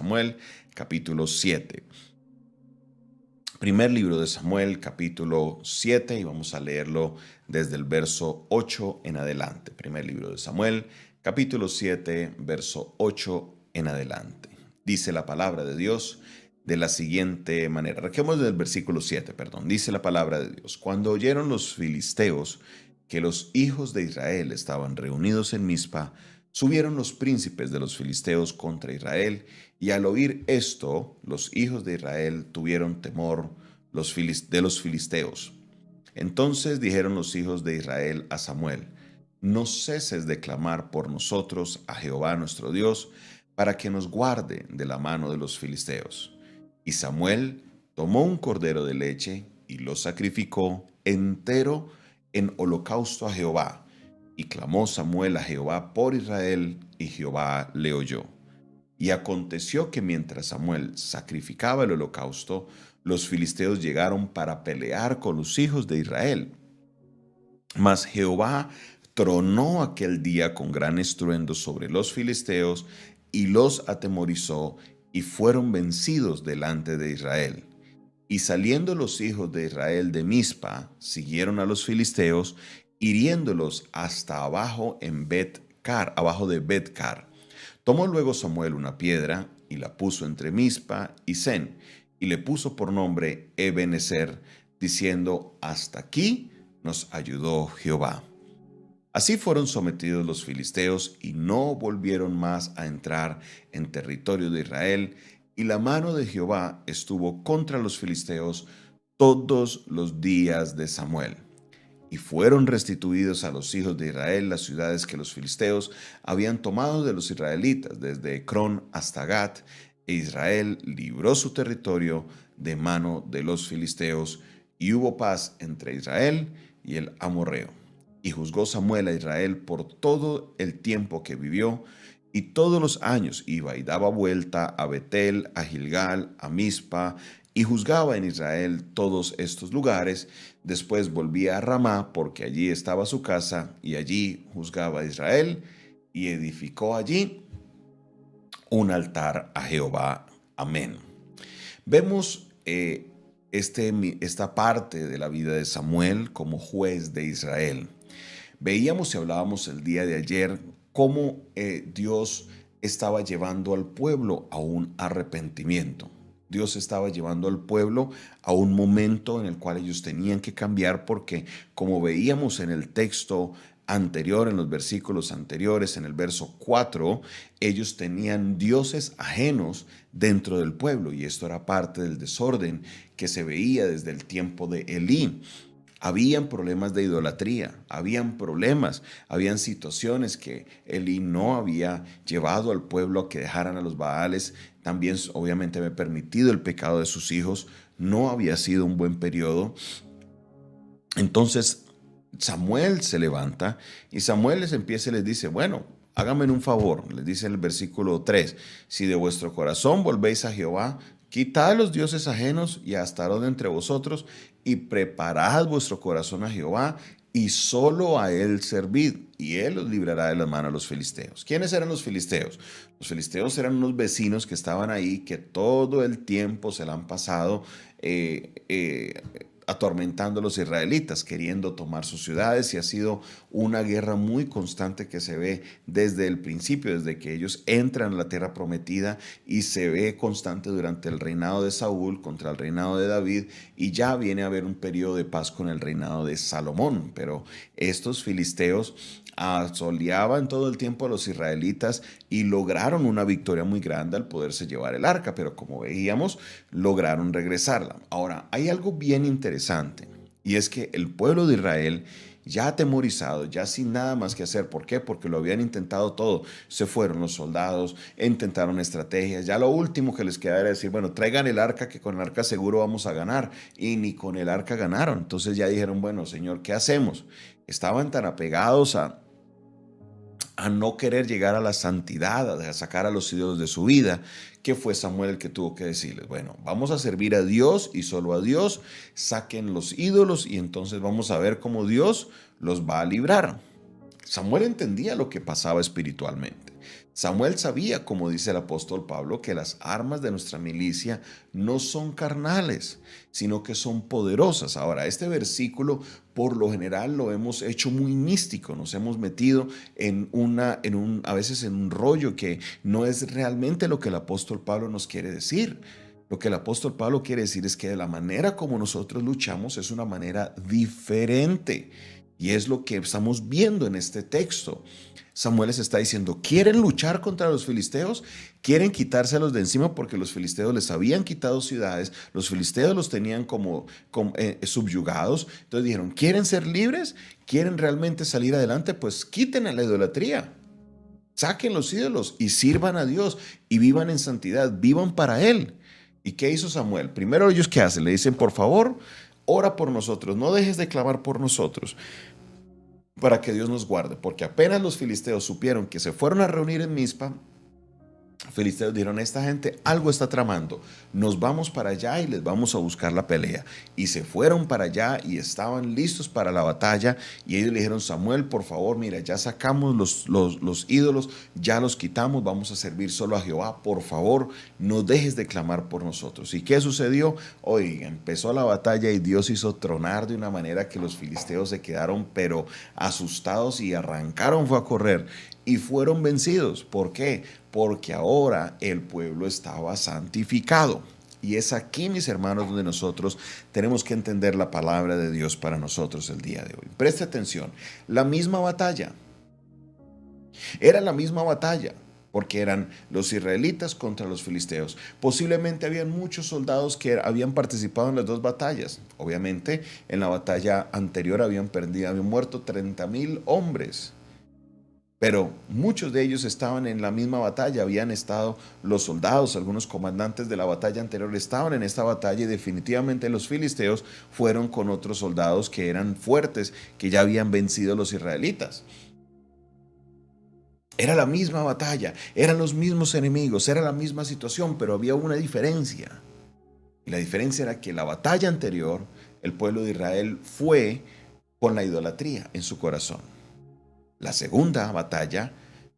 Samuel, capítulo 7. Primer libro de Samuel, capítulo 7, y vamos a leerlo desde el verso 8 en adelante. Primer libro de Samuel, capítulo 7, verso 8 en adelante. Dice la palabra de Dios de la siguiente manera. Arranquemos del versículo 7, perdón. Dice la palabra de Dios: Cuando oyeron los filisteos que los hijos de Israel estaban reunidos en Mizpa, subieron los príncipes de los filisteos contra Israel, y al oír esto, los hijos de Israel tuvieron temor de los filisteos. Entonces dijeron los hijos de Israel a Samuel: No ceses de clamar por nosotros a Jehová nuestro Dios, para que nos guarde de la mano de los filisteos. Y Samuel tomó un cordero de leche y lo sacrificó entero en holocausto a Jehová. Y clamó Samuel a Jehová por Israel, y Jehová le oyó. Y aconteció que mientras Samuel sacrificaba el holocausto, los filisteos llegaron para pelear con los hijos de Israel. Mas Jehová tronó aquel día con gran estruendo sobre los filisteos y los atemorizó, y fueron vencidos delante de Israel. Y saliendo los hijos de Israel de Mizpa, siguieron a los filisteos, hiriéndolos hasta abajo en Bet-car, abajo de Bet-car. Tomó luego Samuel una piedra y la puso entre Mizpa y Sen, y le puso por nombre Ebenezer, diciendo: Hasta aquí nos ayudó Jehová. Así fueron sometidos los filisteos y no volvieron más a entrar en territorio de Israel, y la mano de Jehová estuvo contra los filisteos todos los días de Samuel. Y fueron restituidos a los hijos de Israel las ciudades que los filisteos habían tomado de los israelitas, desde Ecrón hasta Gat, e Israel libró su territorio de mano de los filisteos, y hubo paz entre Israel y el amorreo. Y juzgó Samuel a Israel por todo el tiempo que vivió, y todos los años iba y daba vuelta a Betel, a Gilgal, a Mizpa, y juzgaba en Israel todos estos lugares. Después volvía a Ramá, porque allí estaba su casa, y allí juzgaba a Israel, y edificó allí un altar a Jehová. Amén. Vemos esta parte de la vida de Samuel como juez de Israel. Veíamos y hablábamos el día de ayer cómo Dios estaba llevando al pueblo a un arrepentimiento. Dios estaba llevando al pueblo a un momento en el cual ellos tenían que cambiar, porque como veíamos en el texto anterior, en los versículos anteriores, en el verso 4, ellos tenían dioses ajenos dentro del pueblo, y esto era parte del desorden que se veía desde el tiempo de Elí. Habían problemas de idolatría, habían situaciones que Elí no había llevado al pueblo a que dejaran a los Baales. También obviamente había permitido el pecado de sus hijos. No había sido un buen periodo. Entonces Samuel se levanta y Samuel les empieza y les dice: bueno, háganme un favor. Les dice en el versículo 3: si de vuestro corazón volvéis a Jehová, quitad los dioses ajenos y Astarot de entre vosotros, y preparad vuestro corazón a Jehová, y solo a él servid, y él los librará de las manos a los filisteos. ¿Quiénes eran los filisteos? Los filisteos eran unos vecinos que estaban ahí, que todo el tiempo se la han pasado atormentando a los israelitas, queriendo tomar sus ciudades, y ha sido una guerra muy constante que se ve desde el principio, desde que ellos entran a la tierra prometida, y se ve constante durante el reinado de Saúl contra el reinado de David, y ya viene a haber un periodo de paz con el reinado de Salomón. Pero estos filisteos asoleaban todo el tiempo a los israelitas y lograron una victoria muy grande al poderse llevar el arca, pero como veíamos, lograron regresarla. Ahora, hay algo bien interesante, y es que el pueblo de Israel, ya atemorizado, ya sin nada más que hacer. ¿Por qué? Porque lo habían intentado todo. Se fueron los soldados, intentaron estrategias. Ya lo último que les quedaba era decir: bueno, traigan el arca, que con el arca seguro vamos a ganar. Y ni con el arca ganaron. Entonces ya dijeron: bueno, Señor, ¿qué hacemos? Estaban tan apegados a no querer llegar a la santidad, a sacar a los ídolos de su vida, que fue Samuel el que tuvo que decirles: bueno, vamos a servir a Dios y solo a Dios, saquen los ídolos y entonces vamos a ver cómo Dios los va a librar. Samuel entendía lo que pasaba espiritualmente. Samuel sabía, como dice el apóstol Pablo, que las armas de nuestra milicia no son carnales, sino que son poderosas. Ahora, este versículo por lo general lo hemos hecho muy místico, nos hemos metido a veces en un rollo que no es realmente lo que el apóstol Pablo nos quiere decir. Lo que el apóstol Pablo quiere decir es que de la manera como nosotros luchamos es una manera diferente. Y es lo que estamos viendo en este texto. Samuel les está diciendo, ¿quieren luchar contra los filisteos? ¿Quieren quitárselos de encima? Porque los filisteos les habían quitado ciudades, los filisteos los tenían como subyugados. Entonces dijeron, ¿quieren ser libres? ¿Quieren realmente salir adelante? Pues quiten a la idolatría. Saquen los ídolos y sirvan a Dios y vivan en santidad, vivan para Él. ¿Y qué hizo Samuel? Primero ellos, ¿qué hacen? Le dicen, por favor, ora por nosotros, no dejes de clamar por nosotros para que Dios nos guarde, porque apenas los filisteos supieron que se fueron a reunir en Mizpa, filisteos dijeron, esta gente algo está tramando, nos vamos para allá y les vamos a buscar la pelea. Y se fueron para allá y estaban listos para la batalla y ellos le dijeron, Samuel, por favor, mira, ya sacamos los ídolos, ya los quitamos, vamos a servir solo a Jehová, por favor, no dejes de clamar por nosotros. ¿Y qué sucedió? Oiga, empezó la batalla y Dios hizo tronar de una manera que los filisteos se quedaron pero asustados y arrancaron fue a correr y fueron vencidos. ¿Por qué? Porque ahora el pueblo estaba santificado. Y es aquí, mis hermanos, donde nosotros tenemos que entender la palabra de Dios para nosotros el día de hoy. Preste atención, la misma batalla, era la misma batalla, porque eran los israelitas contra los filisteos. Posiblemente habían muchos soldados que habían participado en las dos batallas. Obviamente, en la batalla anterior habían muerto 30,000 hombres. Pero muchos de ellos estaban en la misma batalla, habían estado los soldados, algunos comandantes de la batalla anterior estaban en esta batalla y definitivamente los filisteos fueron con otros soldados que eran fuertes, que ya habían vencido a los israelitas. Era la misma batalla, eran los mismos enemigos, era la misma situación, pero había una diferencia. Y la diferencia era que la batalla anterior, el pueblo de Israel fue con la idolatría en su corazón. La segunda batalla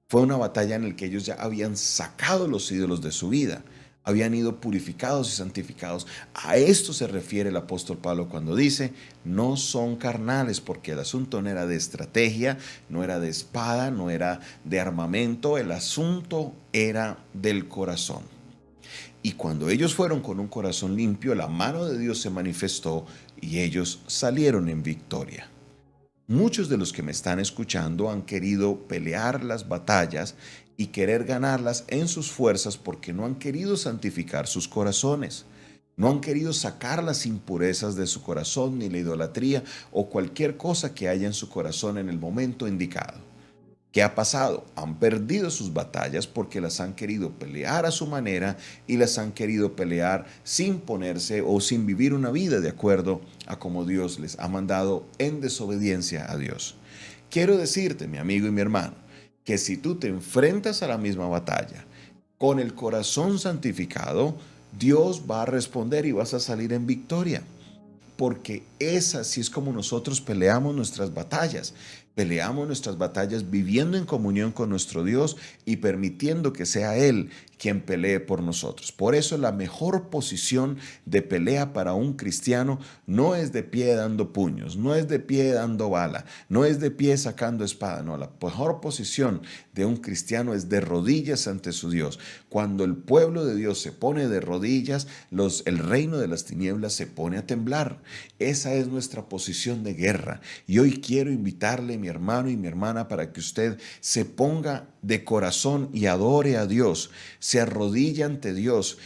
fue una batalla en la que ellos ya habían sacado los ídolos de su vida, habían ido purificados y santificados. A esto se refiere el apóstol Pablo cuando dice, no son carnales, porque el asunto no era de estrategia, no era de espada, no era de armamento, el asunto era del corazón. Y cuando ellos fueron con un corazón limpio, la mano de Dios se manifestó y ellos salieron en victoria. Muchos de los que me están escuchando han querido pelear las batallas y querer ganarlas en sus fuerzas porque no han querido santificar sus corazones. No han querido sacar las impurezas de su corazón ni la idolatría o cualquier cosa que haya en su corazón en el momento indicado. ¿Qué ha pasado? Han perdido sus batallas porque las han querido pelear a su manera y las han querido pelear sin ponerse o sin vivir una vida de acuerdo a como Dios les ha mandado en desobediencia a Dios. Quiero decirte, mi amigo y mi hermano, que si tú te enfrentas a la misma batalla con el corazón santificado, Dios va a responder y vas a salir en victoria. Porque así es como nosotros peleamos nuestras batallas. Peleamos nuestras batallas viviendo en comunión con nuestro Dios y permitiendo que sea Él quien pelee por nosotros. Por eso la mejor posición de pelea para un cristiano no es de pie dando puños, no es de pie dando bala, no es de pie sacando espada. No, la mejor posición de un cristiano es de rodillas ante su Dios. Cuando el pueblo de Dios se pone de rodillas, el reino de las tinieblas se pone a temblar. Esa es nuestra posición de guerra. Y hoy quiero invitarle, mi hermano y mi hermana, para que usted se ponga de corazón y adore a Dios, se arrodille ante Dios,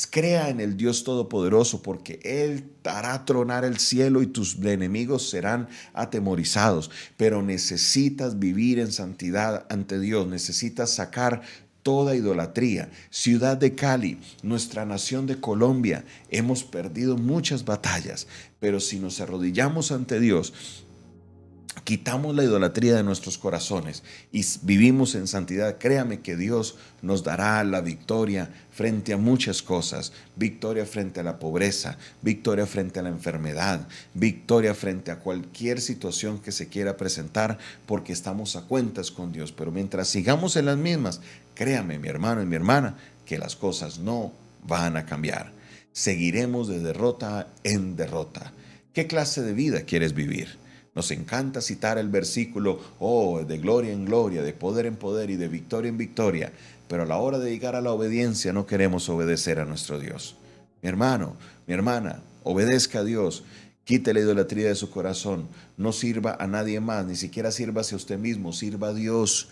crea en el Dios Todopoderoso, porque Él hará tronar el cielo y tus enemigos serán atemorizados. Pero necesitas vivir en santidad ante Dios, necesitas sacar toda idolatría. Ciudad de Cali, nuestra nación de Colombia, hemos perdido muchas batallas, pero si nos arrodillamos ante Dios quitamos la idolatría de nuestros corazones y vivimos en santidad, créame que Dios nos dará la victoria frente a muchas cosas. Victoria frente a la pobreza, victoria frente a la enfermedad, victoria frente a cualquier situación que se quiera presentar, porque estamos a cuentas con Dios. Pero mientras sigamos en las mismas, créame, mi hermano y mi hermana, que las cosas no van a cambiar. Seguiremos de derrota en derrota. ¿Qué clase de vida quieres vivir? Nos encanta citar el versículo, de gloria en gloria, de poder en poder y de victoria en victoria, pero a la hora de llegar a la obediencia no queremos obedecer a nuestro Dios. Mi hermano, mi hermana, obedezca a Dios, quite la idolatría de su corazón, no sirva a nadie más, ni siquiera sírvase a usted mismo, sirva a Dios.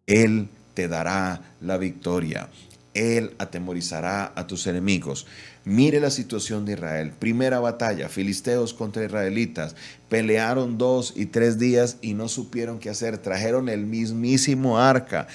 Él te dará la victoria. Él atemorizará a tus enemigos. Mire la situación de Israel. Primera batalla, filisteos contra israelitas. Pelearon 2 y 3 días y no supieron qué hacer. Trajeron el mismísimo arca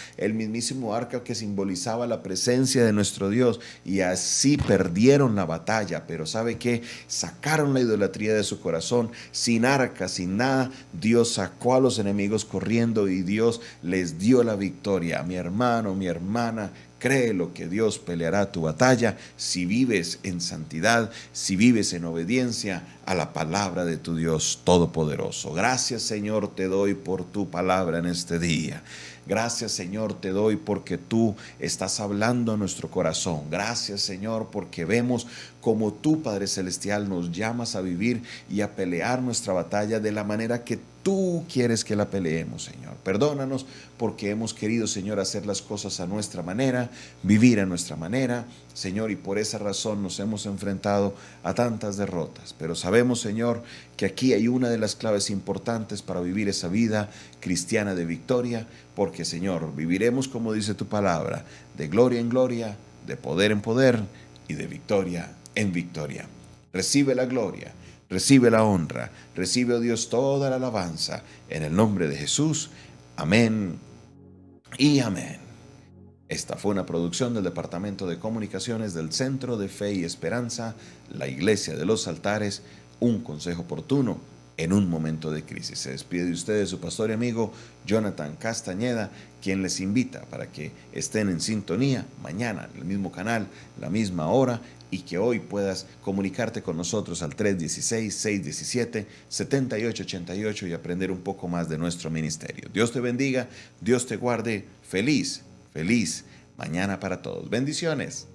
que simbolizaba la presencia de nuestro Dios. Y así perdieron la batalla. Pero ¿sabe qué? Sacaron la idolatría de su corazón. Sin arca, sin nada, Dios sacó a los enemigos corriendo y Dios les dio la victoria. Mi hermano, mi hermana, créelo que Dios peleará tu batalla si vives en santidad, si vives en obediencia a la palabra de tu Dios Todopoderoso. Gracias, Señor, te doy por tu palabra en este día. Gracias, Señor, te doy porque tú estás hablando a nuestro corazón. Gracias, Señor, porque vemos como tú, Padre Celestial, nos llamas a vivir y a pelear nuestra batalla de la manera que tú quieres que la peleemos, Señor. Perdónanos porque hemos querido, Señor, hacer las cosas a nuestra manera, vivir a nuestra manera, Señor, y por esa razón nos hemos enfrentado a tantas derrotas. Pero sabemos, Señor, que aquí hay una de las claves importantes para vivir esa vida cristiana de victoria, porque, Señor, viviremos, como dice tu palabra, de gloria en gloria, de poder en poder y de victoria en victoria. Recibe la gloria, recibe la honra, recibe, oh Dios, toda la alabanza, en el nombre de Jesús. Amén y amén. Esta fue una producción del Departamento de Comunicaciones del Centro de Fe y Esperanza, la Iglesia de los Altares, un consejo oportuno en un momento de crisis. Se despide de ustedes su pastor y amigo Jonathan Castañeda, quien les invita para que estén en sintonía mañana en el mismo canal, la misma hora, y que hoy puedas comunicarte con nosotros al 316-617-7888 y aprender un poco más de nuestro ministerio. Dios te bendiga, Dios te guarde. Feliz mañana para todos. Bendiciones.